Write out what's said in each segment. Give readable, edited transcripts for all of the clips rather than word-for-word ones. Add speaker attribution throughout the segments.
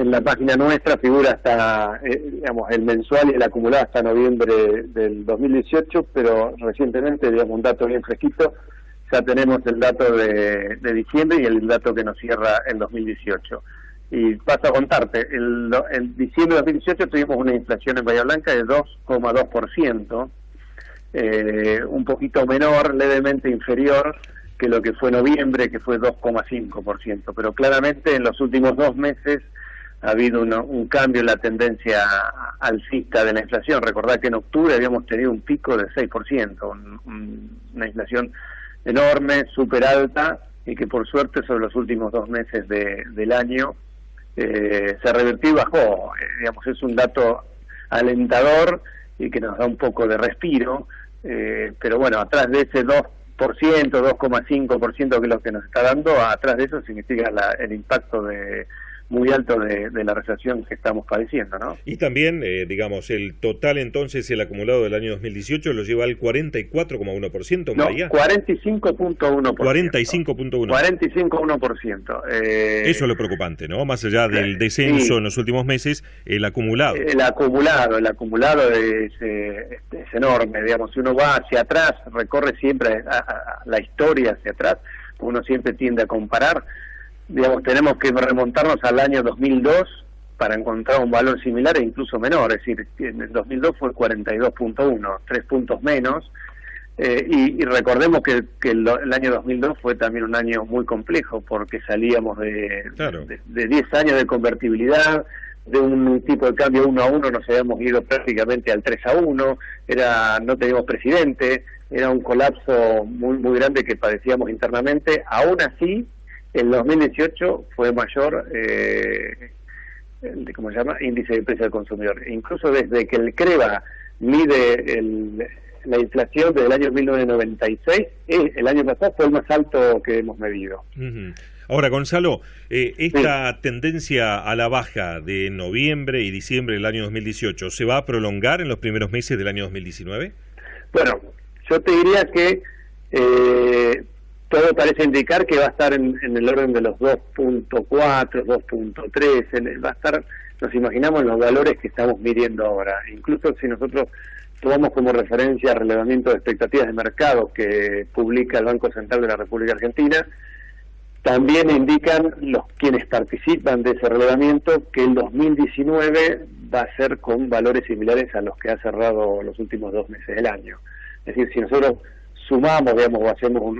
Speaker 1: en la página nuestra figura hasta, digamos, el mensual y el acumulado hasta noviembre del 2018, pero recientemente, digamos, un dato bien fresquito, ya tenemos el dato de diciembre y el dato que nos cierra el 2018. Y paso a contarte, en diciembre de 2018 tuvimos una inflación en Bahía Blanca de 2,2%, un poquito menor, levemente inferior que lo que fue noviembre, que fue 2,5%, pero claramente en los últimos 2 meses ha habido un cambio en la tendencia alcista de la inflación. Recordad que en octubre habíamos tenido un pico de 6%, una inflación enorme, súper alta, y que por suerte sobre los últimos 2 meses del año se revertió y bajó. Digamos, es un dato alentador y que nos da un poco de respiro, pero bueno, atrás de ese 2,5% que es lo que nos está dando, atrás de eso significa el impacto muy alto de la recesión que estamos padeciendo, ¿no?
Speaker 2: Y también, digamos, el total entonces, el acumulado del año 2018 lo lleva al 44,1%, María.
Speaker 1: No, 45,1%.
Speaker 2: 45,1%.
Speaker 1: 45,1%.
Speaker 2: Eso es lo preocupante, ¿no? Más allá del descenso en los últimos meses, el acumulado.
Speaker 1: El acumulado es enorme, digamos. Si uno va hacia atrás, recorre siempre a la historia hacia atrás, uno siempre tiende a comparar. Digamos, tenemos que remontarnos al año 2002 para encontrar un valor similar e incluso menor, es decir, en el 2002 fue 42,1, 3 puntos menos, y recordemos que el año 2002 fue también un año muy complejo, porque salíamos de 10 años de convertibilidad, de un tipo de cambio 1-1, nos habíamos ido prácticamente al 3-1, no teníamos presidente, era un colapso muy, muy grande que padecíamos internamente. Aún así, el 2018 fue mayor, ¿cómo se llama? Índice de precio del consumidor. Incluso desde que el CREVA mide la inflación desde el año 1996, el año pasado fue el más alto que hemos medido.
Speaker 2: Ahora, Gonzalo, esta tendencia a la baja de noviembre y diciembre del año 2018, ¿se va a prolongar en los primeros meses del año 2019? Bueno,
Speaker 1: yo te diría que todo parece indicar que va a estar en el orden de los 2,4, 2,3, va a estar, nos imaginamos, los valores que estamos midiendo ahora. Incluso si nosotros tomamos como referencia el relevamiento de expectativas de mercado que publica el Banco Central de la República Argentina, también indican quienes participan de ese relevamiento que el 2019 va a ser con valores similares a los que ha cerrado los últimos 2 meses del año. Es decir, si nosotros sumamos, digamos, o hacemos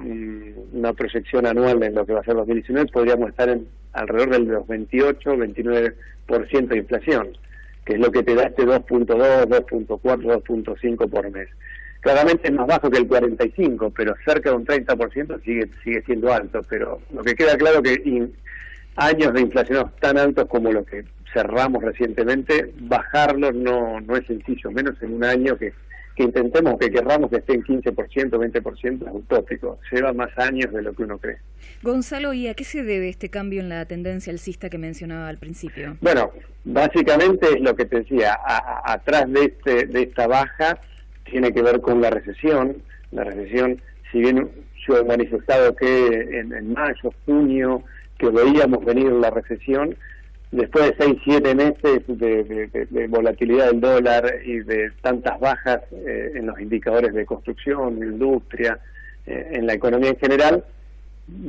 Speaker 1: una proyección anual en lo que va a ser 2019, podríamos estar alrededor del 28-29% de inflación, que es lo que te da este 2,2, 2,4, 2,5 por mes. Claramente es más bajo que el 45, pero cerca de un 30% sigue siendo alto, pero lo que queda claro que años de inflación tan altos como los que cerramos recientemente, bajarlos no es sencillo, menos en un año que intentemos, que querramos que esté en 15%, 20%, es utópico. Lleva más años de lo que uno cree.
Speaker 3: Gonzalo, ¿y a qué se debe este cambio en la tendencia alcista que mencionaba al principio?
Speaker 1: Bueno, básicamente es lo que te decía, atrás de esta baja tiene que ver con la recesión. La recesión, si bien yo he manifestado que en mayo, junio, que veíamos venir la recesión, después de 6-7 meses de volatilidad del dólar y de tantas bajas en los indicadores de construcción, de industria, en la economía en general,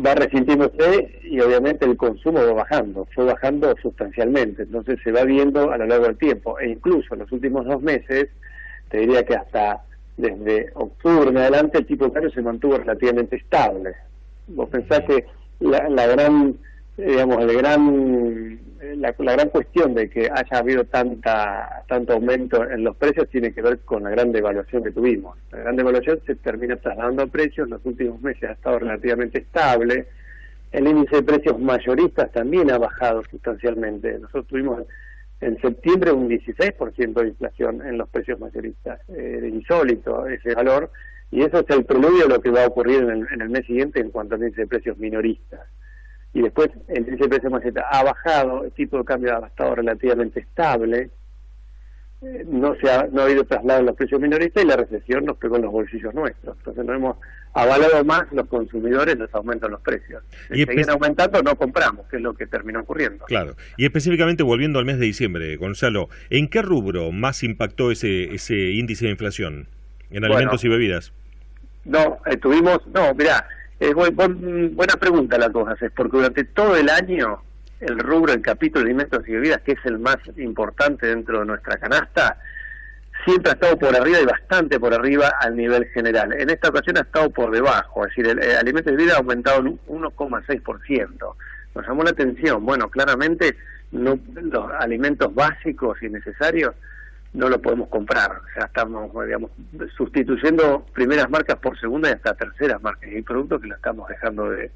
Speaker 1: va resintiéndose y obviamente el consumo fue bajando sustancialmente, entonces se va viendo a lo largo del tiempo, e incluso en los últimos 2 meses, te diría que hasta desde octubre en adelante el tipo de cambio se mantuvo relativamente estable. Vos pensás que la gran cuestión de que haya habido tanto aumento en los precios tiene que ver con la gran devaluación que tuvimos. La gran devaluación se termina trasladando a precios, en los últimos meses ha estado relativamente estable. El índice de precios mayoristas también ha bajado sustancialmente. Nosotros tuvimos en septiembre un 16% de inflación en los precios mayoristas. Insólito ese valor, y eso es el preludio de lo que va a ocurrir en el mes siguiente en cuanto al índice de precios minoristas. Y después el índice de precios mayoristas ha bajado, el tipo de cambio ha estado relativamente estable, no ha habido traslado en los precios minoristas y la recesión nos pegó en los bolsillos nuestros. Entonces no hemos avalado más los consumidores los aumentos en los precios. Si siguen aumentando, no compramos, que es lo que terminó ocurriendo.
Speaker 2: Claro. Y específicamente volviendo al mes de diciembre, Gonzalo, ¿en qué rubro más impactó ese índice de inflación? ¿En alimentos y bebidas?
Speaker 1: Mirá, buena pregunta la que vos haces, porque durante todo el año el rubro, el capítulo de alimentos y bebidas, que es el más importante dentro de nuestra canasta, siempre ha estado por arriba y bastante por arriba al nivel general. En esta ocasión ha estado por debajo, es decir, el alimentos y bebidas ha aumentado en 1,6%. Nos llamó la atención. Bueno, claramente los alimentos básicos y necesarios no lo podemos comprar. O sea, estamos, digamos, sustituyendo primeras marcas por segunda y hasta terceras marcas. Y hay productos que lo estamos dejando de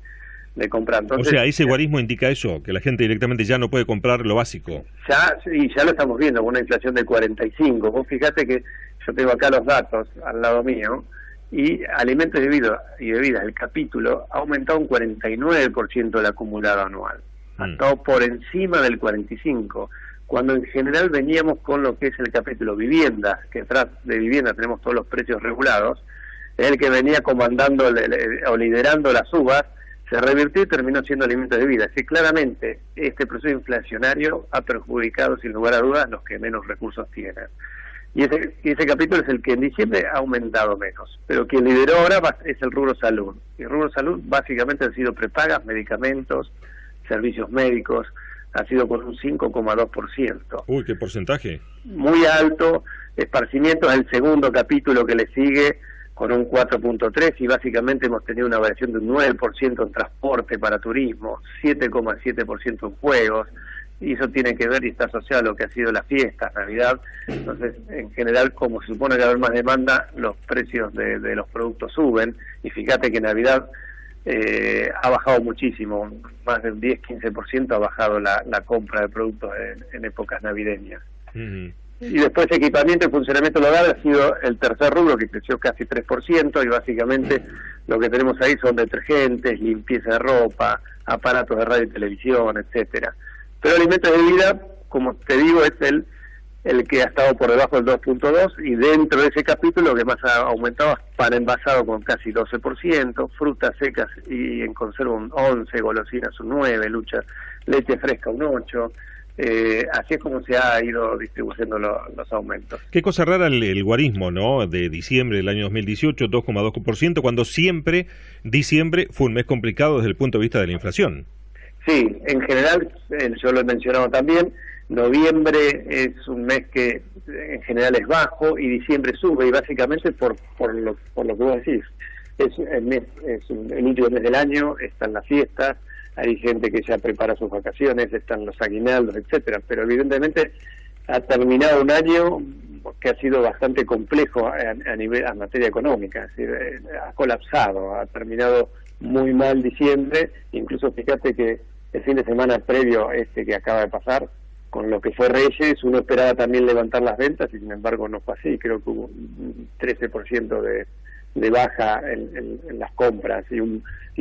Speaker 1: comprar. Entonces,
Speaker 2: o sea, ese guarismo indica eso, que la gente directamente ya no puede comprar lo básico.
Speaker 1: Ya lo estamos viendo, con una inflación de 45. Vos fíjate que yo tengo acá los datos al lado mío, y alimentos y bebidas, el capítulo ha aumentado un 49% el acumulado anual. Ha estado por encima del 45%, cuando en general veníamos con lo que es el capítulo viviendas, que detrás de vivienda tenemos todos los precios regulados, es el que venía comandando o liderando las subas. Se revirtió y terminó siendo alimentos de vida. Así claramente este proceso inflacionario ha perjudicado sin lugar a dudas los que menos recursos tienen. Y ese capítulo es el que en diciembre ha aumentado menos. Pero quien lideró ahora es el rubro salud. Y el rubro salud básicamente han sido prepagas, medicamentos, servicios médicos, ha sido con un 5,2%.
Speaker 2: Uy, ¿qué porcentaje?
Speaker 1: Muy alto. Esparcimiento es el segundo capítulo que le sigue, con un 4,3%, y básicamente hemos tenido una variación de un 9% en transporte para turismo, 7,7% en juegos, y eso tiene que ver y está asociado a lo que ha sido la fiesta, Navidad. Entonces, en general, como se supone que va a haber más demanda, los precios de los productos suben, y fíjate que Navidad ha bajado muchísimo, más de un 10-15% ha bajado la compra de productos en épocas navideñas. Y después equipamiento y funcionamiento del hogar ha sido el tercer rubro, que creció casi 3%, y básicamente lo que tenemos ahí son detergentes, limpieza de ropa, aparatos de radio y televisión, etcétera. Pero alimentos de bebida, como te digo, es el que ha estado por debajo del 2,2%, y dentro de ese capítulo lo que más ha aumentado es pan envasado con casi 12%, frutas secas y en conserva un 11%, golosinas un 9%, leche fresca un 8%. Así es como se ha ido distribuyendo los aumentos.
Speaker 2: Qué cosa rara el guarismo, ¿no? De diciembre del año 2018, 2,2%, cuando siempre diciembre fue un mes complicado desde el punto de vista de la inflación.
Speaker 1: Sí, en general, yo lo he mencionado también, noviembre es un mes que en general es bajo y diciembre sube, y básicamente por lo que vos decís, es el último mes del año, están las fiestas, hay gente que ya prepara sus vacaciones, están los aguinaldos, etcétera, pero evidentemente ha terminado un año que ha sido bastante complejo a materia económica, es decir, ha colapsado, ha terminado muy mal diciembre. Incluso fíjate que el fin de semana previo a este que acaba de pasar, con lo que fue Reyes, uno esperaba también levantar las ventas y sin embargo no fue así. Creo que hubo un 13% de baja en las compras, y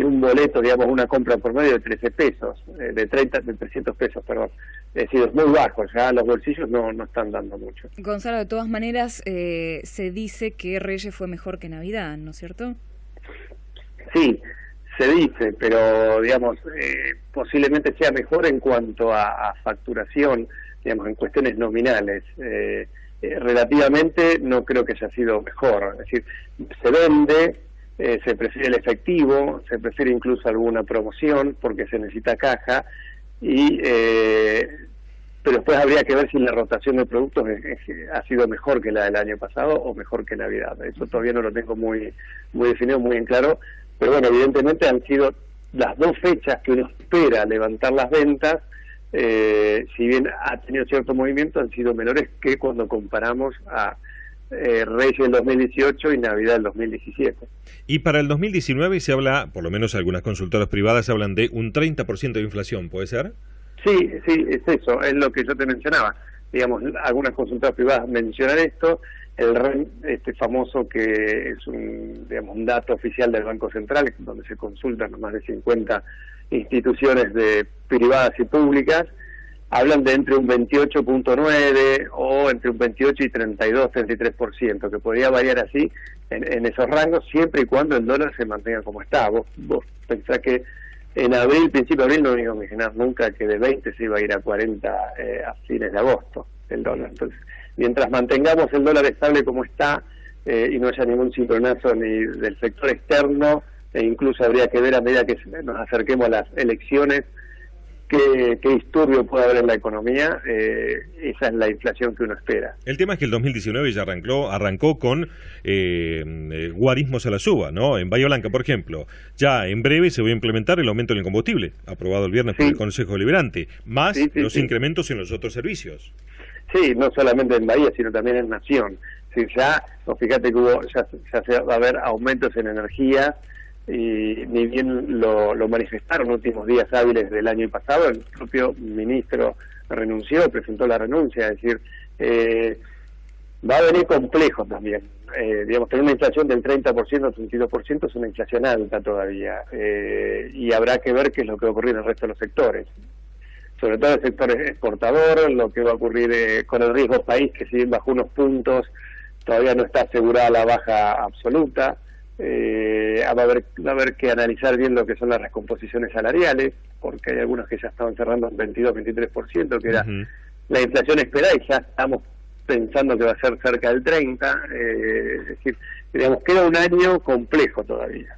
Speaker 1: un boleto, digamos, una compra por medio de 13 pesos, de 300 pesos, perdón. Es decir, es muy bajo, ya los bolsillos no están dando mucho.
Speaker 3: Gonzalo, de todas maneras, se dice que Reyes fue mejor que Navidad, ¿no es cierto?
Speaker 1: Sí, se dice, pero digamos, posiblemente sea mejor en cuanto a facturación, digamos, en cuestiones nominales. Relativamente no creo que haya sido mejor, es decir, se vende, se prefiere el efectivo, se prefiere incluso alguna promoción porque se necesita caja, pero después habría que ver si la rotación de productos ha sido mejor que la del año pasado o mejor que Navidad. Eso todavía no lo tengo muy definido, muy en claro, pero bueno, evidentemente han sido las dos fechas que uno espera levantar las ventas. Si bien ha tenido cierto movimiento, han sido menores que cuando comparamos a Reyes del 2018 y Navidad del 2017.
Speaker 2: Y para el 2019 se habla, por lo menos algunas consultoras privadas hablan de un 30% de inflación, ¿puede ser?
Speaker 1: Sí, es eso, es lo que yo te mencionaba. Digamos, algunas consultoras privadas mencionan esto, el REN, famoso, que es un dato oficial del Banco Central, donde se consultan más de 50 instituciones privadas y públicas, hablan de entre un 28.9 o entre un 28 y 32, 33%, que podría variar así en esos rangos, siempre y cuando el dólar se mantenga como está. Vos pensás que en abril, principio de abril, no íbamos a imaginar nunca que de 20 se iba a ir a 40 a fines de agosto el dólar. Entonces, mientras mantengamos el dólar estable como está y no haya ningún cimbronazo ni del sector externo, e incluso habría que ver a medida que nos acerquemos a las elecciones qué disturbio puede haber en la economía. Esa es la inflación que uno espera.
Speaker 2: El tema es que el 2019 ya arrancó con guarismos a la suba, ¿no? En Bahía Blanca, por ejemplo, ya en breve se va a implementar el aumento del combustible, aprobado el viernes por el Consejo Deliberante, más los incrementos en los otros servicios.
Speaker 1: Sí, no solamente en Bahía, sino también en Nación. Sí, ya, fíjate que ya se va a haber aumentos en energía, y ni bien lo manifestaron últimos días hábiles del año pasado, el propio ministro renunció, presentó la renuncia, es decir, va a venir complejo también. Digamos, tener una inflación del 30% o 32% es una inflación alta todavía, y habrá que ver qué es lo que va a ocurrir en el resto de los sectores, sobre todo el sector exportador, lo que va a ocurrir con el riesgo país, que si bien bajó unos puntos, todavía no está asegurada la baja absoluta. Va a haber que analizar bien lo que son las recomposiciones salariales, porque hay algunos que ya estaban cerrando en 22-23%, que era la inflación esperada, y ya estamos pensando que va a ser cerca del 30%. Es decir, digamos, queda un año complejo todavía.